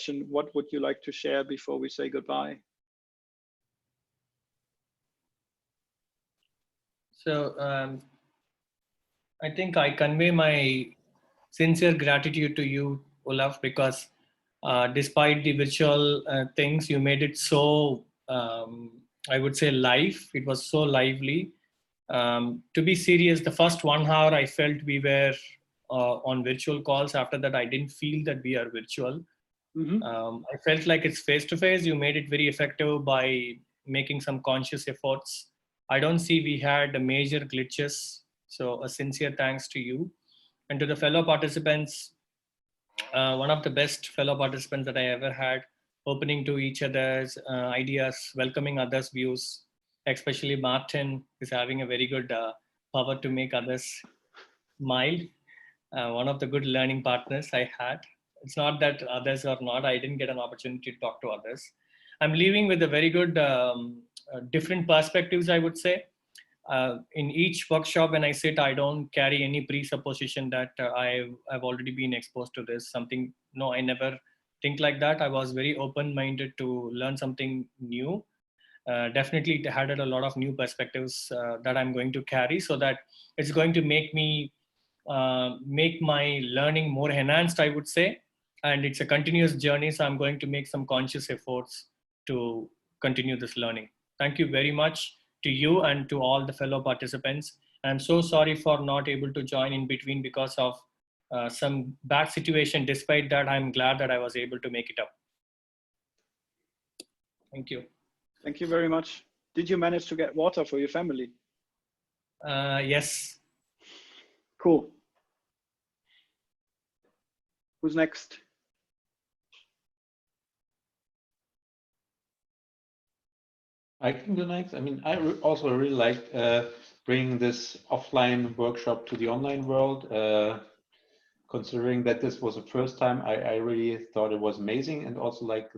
question, what would you like to share before we say goodbye? So I think I convey my sincere gratitude to you, Olaf, because despite the virtual things, you made it so, I would say, live. It was so lively. To be serious, the first 1 hour I felt we were on virtual calls. After that, I didn't feel that we are virtual. I felt like it's face to face. You made it very effective by making some conscious efforts. I don't see we had major glitches. So a sincere thanks to you and to the fellow participants. One of the best fellow participants that I ever had, opening to each other's ideas, welcoming others' views. Especially Martin is having a very good power to make others mild. One of the good learning partners I had. It's not that others are not. I didn't get an opportunity to talk to others. I'm leaving with a very good different perspectives, I would say. In each workshop, when I sit, I don't carry any presupposition that I've already been exposed to this. Something, no, I never think like that. I was very open-minded to learn something new. Definitely it had a lot of new perspectives that I'm going to carry, so that it's going to make me make my learning more enhanced, I would say. And it's a continuous journey, so I'm going to make some conscious efforts to continue this learning. Thank you very much to you and to all the fellow participants. I'm so sorry for not able to join in between because of some bad situation. Despite that, I'm glad that I was able to make it up. Thank you. Thank you very much. Did you manage to get water for your family? Yes. Cool. Who's next? I can go next. I mean, I also really liked bringing this offline workshop to the online world. Considering that this was the first time, I really thought it was amazing. And also, like,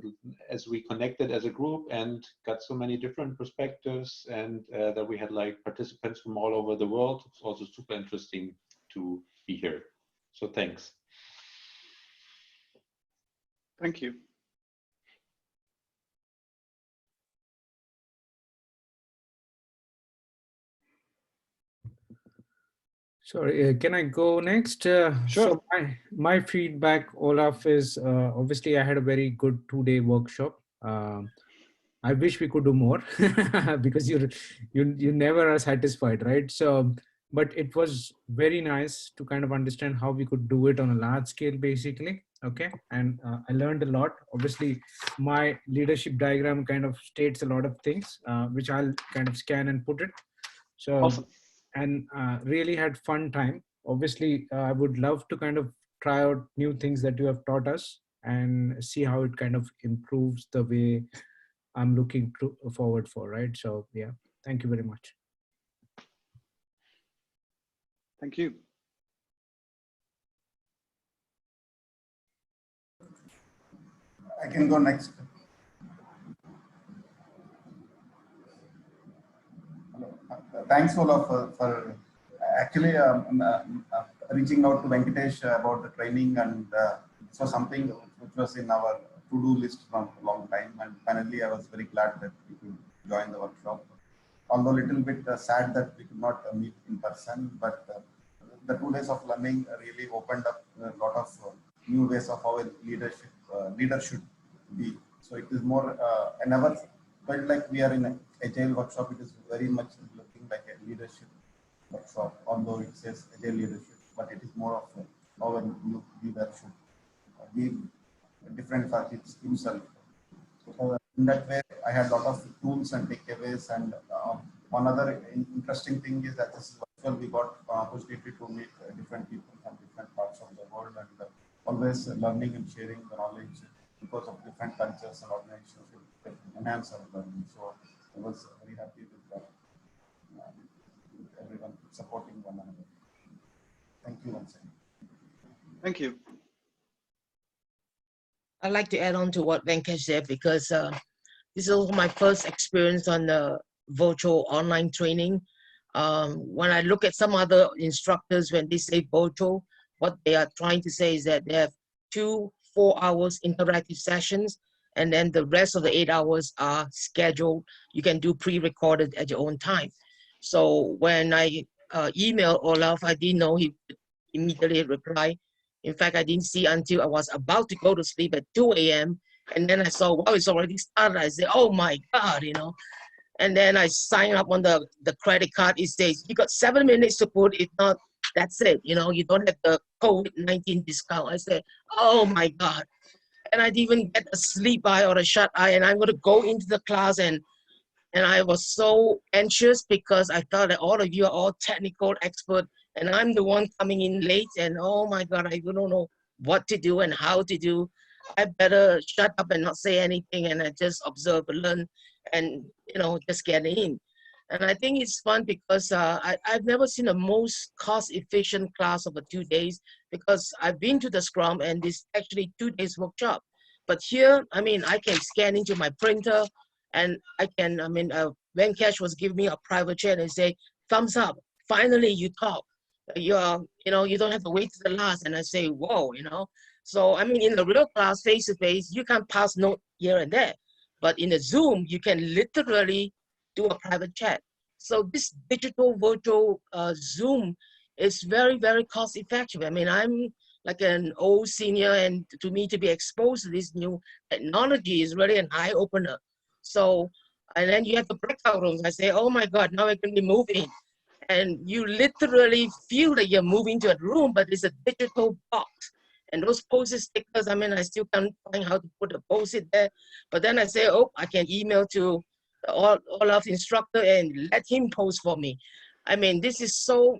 as we connected as a group and got so many different perspectives, and that we had like participants from all over the world, it's also super interesting to be here. So thanks. Thank you. Sorry, can I go next? Sure. So my feedback, Olaf, is obviously I had a very good 2-day workshop. I wish we could do more because you never are satisfied, right? So, but it was very nice to kind of understand how we could do it on a large scale, basically. Okay, and I learned a lot. Obviously, my leadership diagram kind of states a lot of things, which I'll kind of scan and put it. So. Awesome. And really had fun time. Obviously, I would love to kind of try out new things that you have taught us and see how it kind of improves the way I'm looking forward for, right? So yeah, thank you very much. Thank you. I can go next. Thanks, Olaf, for actually reaching out to Venkatesh about the training, and so something which was in our to-do list from a long time. And finally, I was very glad that we could join the workshop. Although a little bit sad that we could not meet in person, but the 2 days of learning really opened up a lot of new ways of how a leader should be. So it is more, I never felt like we are in an agile workshop. It is very much looking like a leadership workshop, although it says agile leadership, but it is more of how a new leader should be different for himself. So in that way, I had a lot of tools and takeaways. And one other interesting thing is that this is virtual. We got opportunity to meet different people from different parts of the world, and always learning and sharing the knowledge because of different cultures and organizations will enhance our learning. So I was very happy with that. Everyone supporting one another. Thank you once again. Thank you. I'd like to add on to what Venkatesh said, because this is also my first experience on the virtual online training. When I look at some other instructors, when they say virtual, what they are trying to say is that they have 2 4 hours interactive sessions, and then the rest of the 8 hours are scheduled. You can do pre-recorded at your own time. So when I emailed Olaf, I didn't know he would immediately reply. In fact, I didn't see until I was about to go to sleep at 2 a.m. And then I saw, wow, it's already started. I said, oh my God, you know. And then I signed up on the credit card. It says, you got 7 minutes to put. If not, that's it. You know, you don't have the COVID-19 discount. I said, oh my God. And I didn't even get a sleep eye or a shut eye. And I'm going to go into the class. And I was so anxious because I thought that all of you are all technical expert. And I'm the one coming in late. And oh my God, I don't know what to do and how to do. I better shut up and not say anything. And I just observe and learn and, you know, just get in. And I think it's fun because I've never seen a most cost-efficient class over 2 days, because I've been to the Scrum and this actually 2 days workshop. But here, I mean, I can scan into my printer and I can, I mean, Venkash was giving me a private chat and say, thumbs up, finally you talk. You know, you don't have to wait to the last. And I say, whoa, you know. So, I mean, in the real class, face-to-face, you can pass note here and there. But in a Zoom, you can literally do a private chat. So this digital virtual Zoom is very, very cost effective. I mean, I'm like an old senior, and to me to be exposed to this new technology is really an eye opener. So, and then you have the breakout rooms. I say, oh my God, now I can be moving. And you literally feel that you're moving to a room, but it's a digital box. And those post-it stickers, I mean, I still can't find how to put a post-it there. But then I say, oh, I can email to Olaf's instructor and let him post for me. I mean, this is so,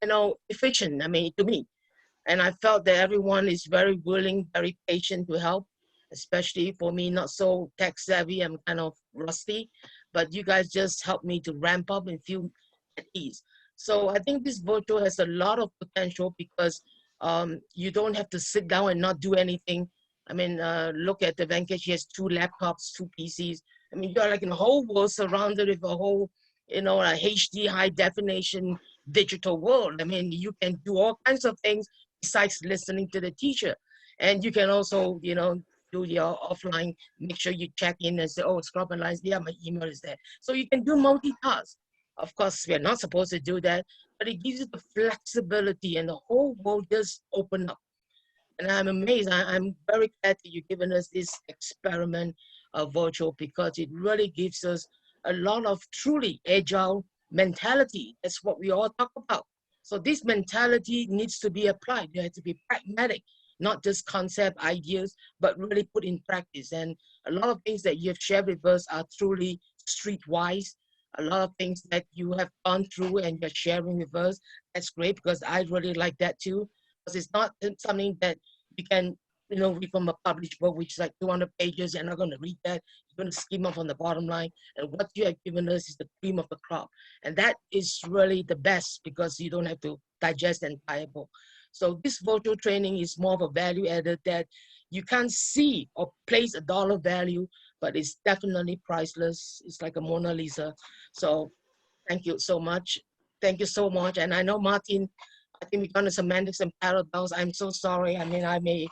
you know, efficient, I mean, to me. And I felt that everyone is very willing, very patient to help, especially for me, not so tech savvy. I'm kind of rusty, but you guys just helped me to ramp up and feel at ease. So I think this virtual has a lot of potential because you don't have to sit down and not do anything. I mean, look at the Venkash, he has 2 laptops, 2 PCs. I mean, you're like in a whole world surrounded with a whole, you know, a HD high definition digital world. I mean, you can do all kinds of things besides listening to the teacher. And you can also, you know, do your offline, make sure you check in and say, oh, Scrub and Lines, yeah, my email is there. So you can do multitask. Of course, we're not supposed to do that, but it gives you the flexibility and the whole world just open up. And I'm amazed. I'm very glad that you've given us this experiment virtual, because it really gives us a lot of truly agile mentality. That's what we all talk about. So this mentality needs to be applied. You have to be pragmatic, not just concept ideas, but really put in practice. And a lot of things that you have shared with us are truly streetwise. A lot of things that you have gone through and you're sharing with us. That's great, because I really like that too. Because it's not something that you can, you know, read from a published book, which is like 200 pages. You're not going to read that. You're going to skim off on the bottom line. And what you have given us is the cream of the crop. And that is really the best, because you don't have to digest the entire book. So this virtual training is more of a value added that you can't see or place a dollar value, but it's definitely priceless. It's like a Mona Lisa. So thank you so much. Thank you so much. And I know, Martin, I think we've gone to semantics and parallels. I'm so sorry. I mean, I may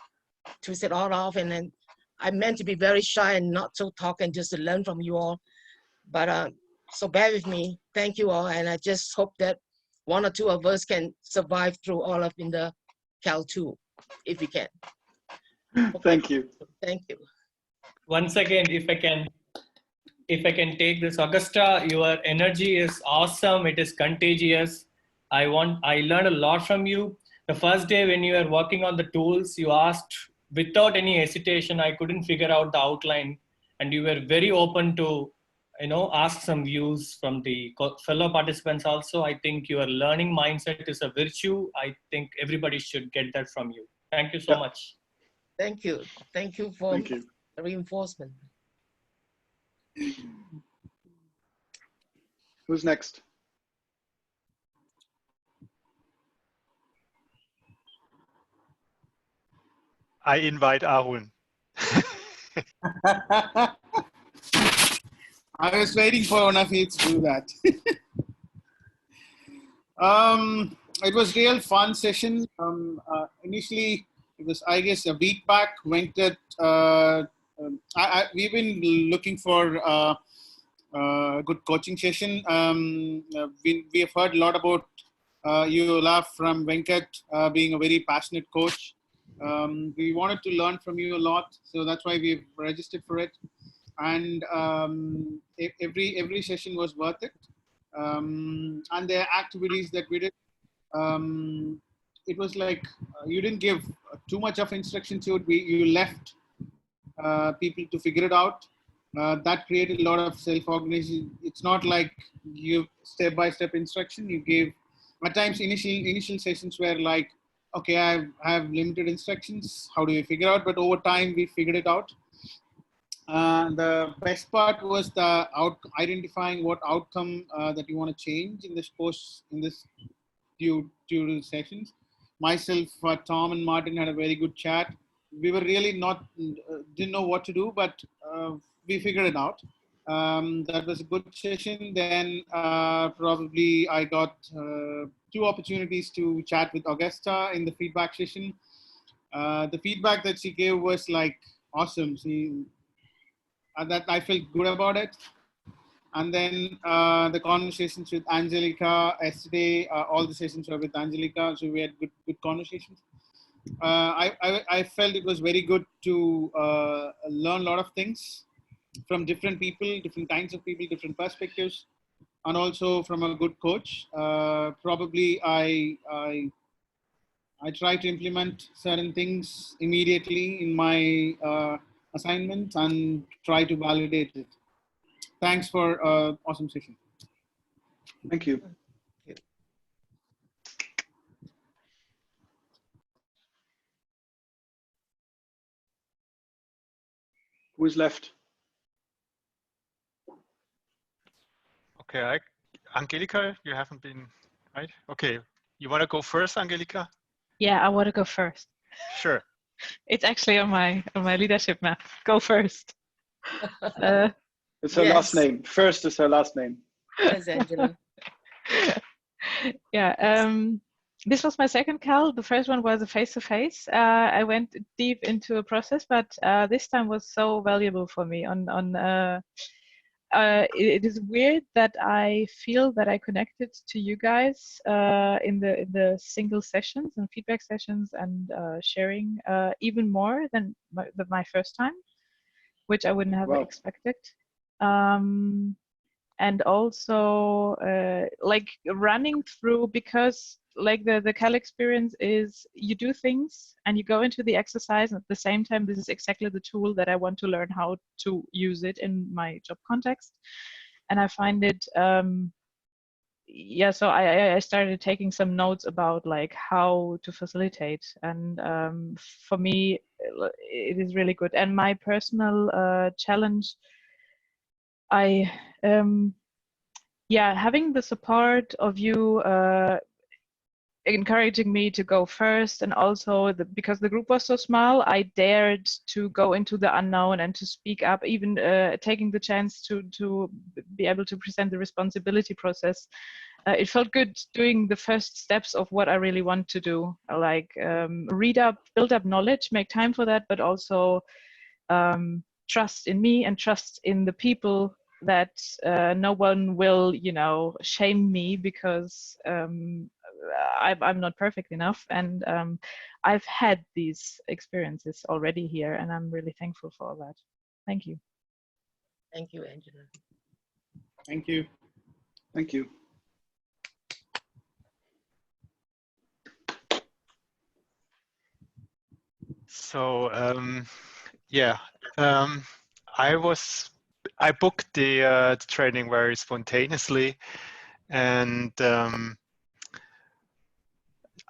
twist it all off, and then I meant to be very shy and not so talk and just to learn from you all. But so bear with me. Thank you all. And I just hope that 1 or 2 of us can survive through all of in the CAL2, if we can. Okay. Thank you. Thank you. Once again, if I can take this, Augusta, your energy is awesome. It is contagious. I learned a lot from you. The first day when you were working on the tools, you asked without any hesitation. I couldn't figure out the outline, and you were very open to, you know, ask some views from the fellow participants also. I think your learning mindset is a virtue. I think everybody should get that from you. Thank you so much. Thank you. Thank you for the reinforcement. Who's next? I invite Arun. I was waiting for one of you to do that. It was real fun session. Initially, it was, I guess, a week back. Venkat, we've been looking for a good coaching session. We have heard a lot about you, Olaf, from Venkat being a very passionate coach. We wanted to learn from you a lot, so that's why we've registered for it. And every session was worth it. And the activities that we did, it was like you didn't give too much of instruction to it. You left people to figure it out. That created a lot of self-organization. It's not like you step-by-step instruction. You gave, at times initial sessions were like, okay, I have limited instructions. How do we figure out? But over time, we figured it out. The best part was the identifying what outcome that you want to change in this course, in this due to the sessions. Myself, Tom and Martin had a very good chat. We were really didn't know what to do, but we figured it out. That was a good session. Then probably I got 2 opportunities to chat with Augusta in the feedback session. The feedback that she gave was like awesome. That I felt good about it. And then the conversations with Angelica yesterday, all the sessions were with Angelica, so we had good conversations. I felt it was very good to learn a lot of things from different people, different kinds of people, different perspectives, and also from a good coach. Probably I try to implement certain things immediately in my assignment and try to validate it. Thanks for awesome session. Thank you. Who is left? Okay, Angelica, you haven't been, right? Okay, you want to go first, Angelica? Yeah, I want to go first. Sure. It's actually on my leadership map. Go first. It's her last name. First is her last name. Yes, Angela. Yeah. This was my second CAL. The first one was a face-to-face. I went deep into a process, but this time was so valuable for me. It is weird that I feel that I connected to you guys in the single sessions and feedback sessions and sharing even more than my first time, which I wouldn't have expected. And also like running through, because like the CAL experience is you do things and you go into the exercise, and at the same time this is exactly the tool that I want to learn how to use it in my job context. And I find it yeah, so I started taking some notes about like how to facilitate, and for me it is really good. And my personal challenge, yeah, having the support of you encouraging me to go first, and also because the group was so small, I dared to go into the unknown and to speak up, even taking the chance to be able to present the responsibility process. It felt good doing the first steps of what I really want to do, like read up, build up knowledge, make time for that, but also trust in me and trust in the people that no one will, you know, shame me because I'm not perfect enough. And I've had these experiences already here, and I'm really thankful for all that. Thank you. Thank you, Angela. Thank you. Thank you. So yeah, I booked the training very spontaneously, and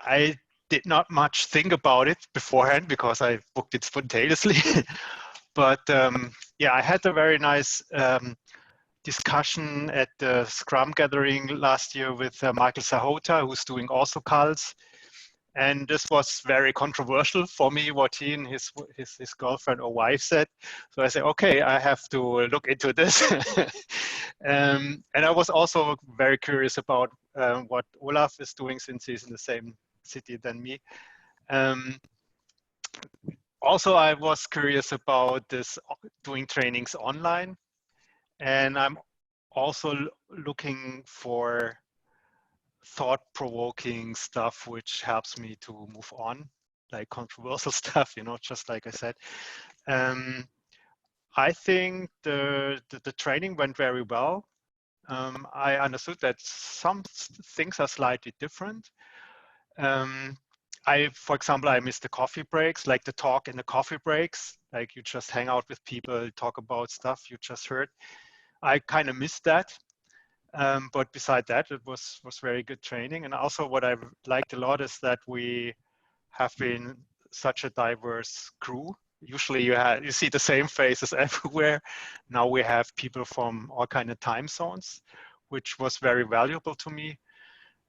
I did not much think about it beforehand because I booked it spontaneously. But yeah, I had a very nice discussion at the Scrum gathering last year with Michael Sahota, who's doing also CALs. And this was very controversial for me, what he and his girlfriend or wife said. So I said, okay, I have to look into this. And I was also very curious about what Olaf is doing, since he's in the same city than me. Also, I was curious about this doing trainings online, and I'm also looking for thought-provoking stuff which helps me to move on, like controversial stuff, you know, just like I said. I think the training went very well. I understood that some things are slightly different. For example, I missed the coffee breaks, like the talk in the coffee breaks, like you just hang out with people, talk about stuff you just heard. I kind of missed that. But beside that, it was very good training. And also what I liked a lot is that we have been such a diverse crew. Usually you see the same faces everywhere. Now we have people from all kind of time zones, which was very valuable to me.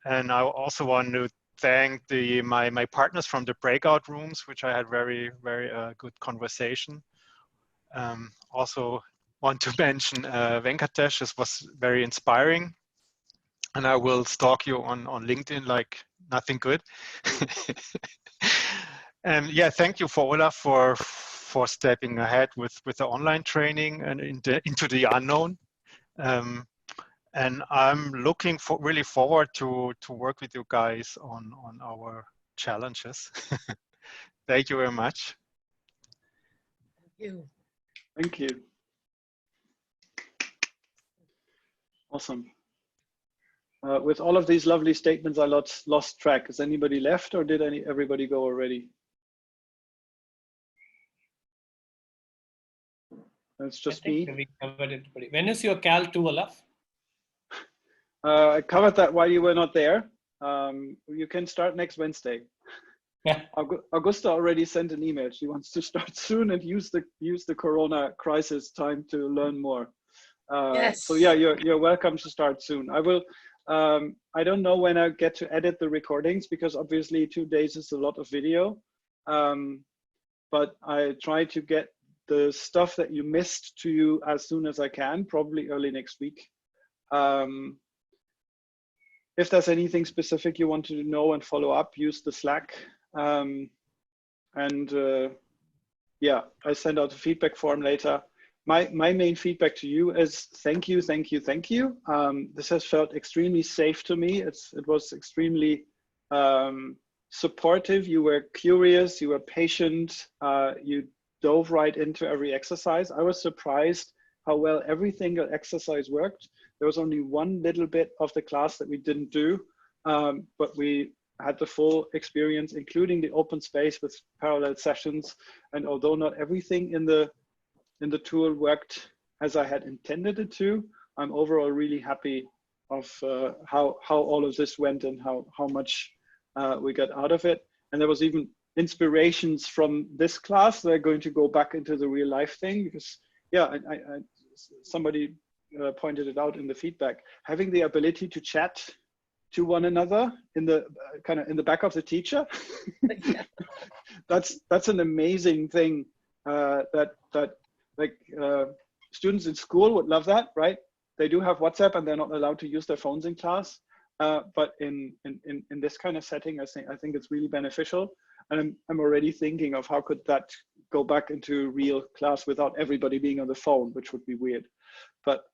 And I also want to thank my partners from the breakout rooms, which I had very good conversation. Also want to mention Venkatesh. This was very inspiring, and I will stalk you on LinkedIn like nothing good. And yeah, thank you for Olaf for stepping ahead with the online training and into the unknown. And I'm looking really forward to work with you guys on our challenges. Thank you very much. Thank you. Thank you. Awesome. With all of these lovely statements, I lost track. Is anybody left, or did everybody go already? It's just me. We covered it. When is your CAL2, Olaf? I covered that while you were not there. You can start next Wednesday. Yeah. Augusta already sent an email. She wants to start soon and use the Corona crisis time to learn more. Yes. So yeah, you're welcome to start soon. I will. I don't know when I get to edit the recordings, because obviously 2 days is a lot of video. But I try to get the stuff that you missed to you as soon as I can, probably early next week. If there's anything specific you want to know and follow up, use the Slack. Yeah, I send out a feedback form later. My main feedback to you is thank you. This has felt extremely safe to me. It was extremely supportive. You were curious, you were patient, you dove right into every exercise. I was surprised how well every single exercise worked. There was only one little bit of the class that we didn't do, but we had the full experience, including the open space with parallel sessions. And although not everything in the tool worked as I had intended it to, I'm overall really happy of how all of this went and how much we got out of it. And there was even inspirations from this class that are going to go back into the real life thing, because yeah, somebody pointed it out in the feedback, having the ability to chat to one another in the kind of in the back of the teacher. Yeah. That's an amazing thing that students in school would love that, right? They do have WhatsApp and they're not allowed to use their phones in class. But in this kind of setting, I think it's really beneficial. And I'm already thinking of how could that go back into real class without everybody being on the phone, which would be weird. But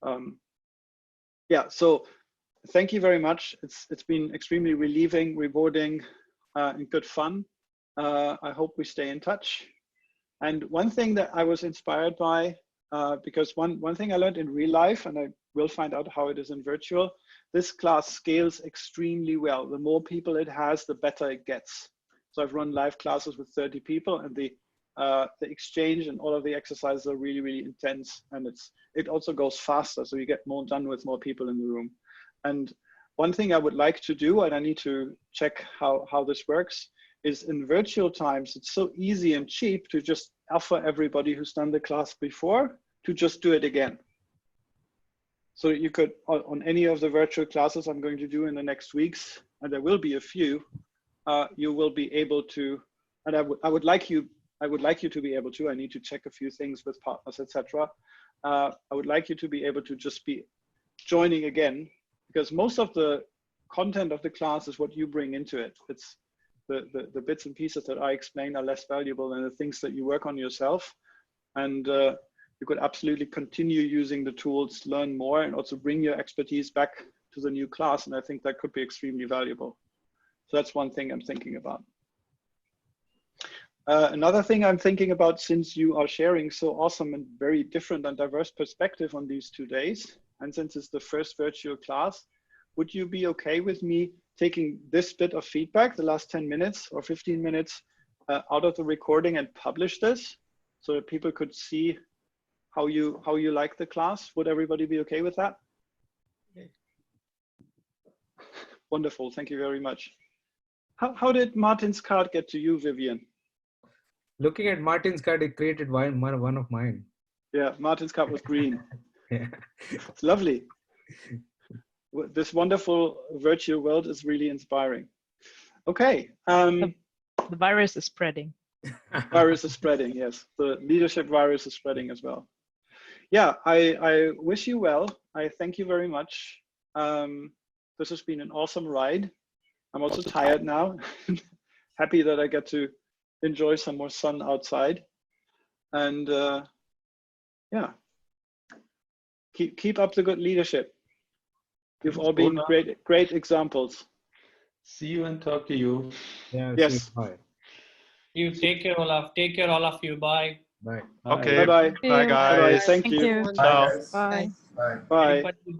yeah, so thank you very much. It's been extremely relieving, rewarding, and good fun. I hope we stay in touch. And one thing that I was inspired by, because one thing I learned in real life, and I will find out how it is in virtual, this class scales extremely well. The more people it has, the better it gets. So I've run live classes with 30 people, and the exchange and all of the exercises are really, really intense. And it also goes faster, so you get more done with more people in the room. And one thing I would like to do, and I need to check how this works, is in virtual times, it's so easy and cheap to just offer everybody who's done the class before to just do it again. So you could, on any of the virtual classes I'm going to do in the next weeks, and there will be a few, you will be able to, and I would like you to be able to, I need to check a few things with partners, etc. I would like you to be able to just be joining again, because most of the content of the class is what you bring into it. the bits and pieces that I explain are less valuable than the things that you work on yourself. And you could absolutely continue using the tools, learn more, and also bring your expertise back to the new class. And I think that could be extremely valuable. So that's one thing I'm thinking about. Another thing I'm thinking about, since you are sharing so awesome and very different and diverse perspective on these 2 days, and since it's the first virtual class, would you be okay with me taking this bit of feedback, the last 10 minutes or 15 minutes out of the recording and publish this so that people could see how you like the class? Would everybody be okay with that? Okay. Wonderful, thank you very much. How did Martin's card get to you, Vivian? Looking at Martin's card, it created one of mine. Yeah, Martin's card was green. Yeah. It's lovely. This wonderful virtual world is really inspiring. Okay. The virus is spreading. Virus is spreading, yes. The leadership virus is spreading as well. Yeah, I wish you well. I thank you very much. This has been an awesome ride. I'm also tired now. Happy that I get to enjoy some more sun outside. And yeah, keep up the good leadership. You've all been great examples. See you and talk to you. Yeah. Yes. Bye. You take care, Olaf. Take care, all of you. Bye. Bye. Okay. Bye-bye. Bye, guys. Thank you. you. Ciao. Bye, guys. Bye. Bye. Bye. Everybody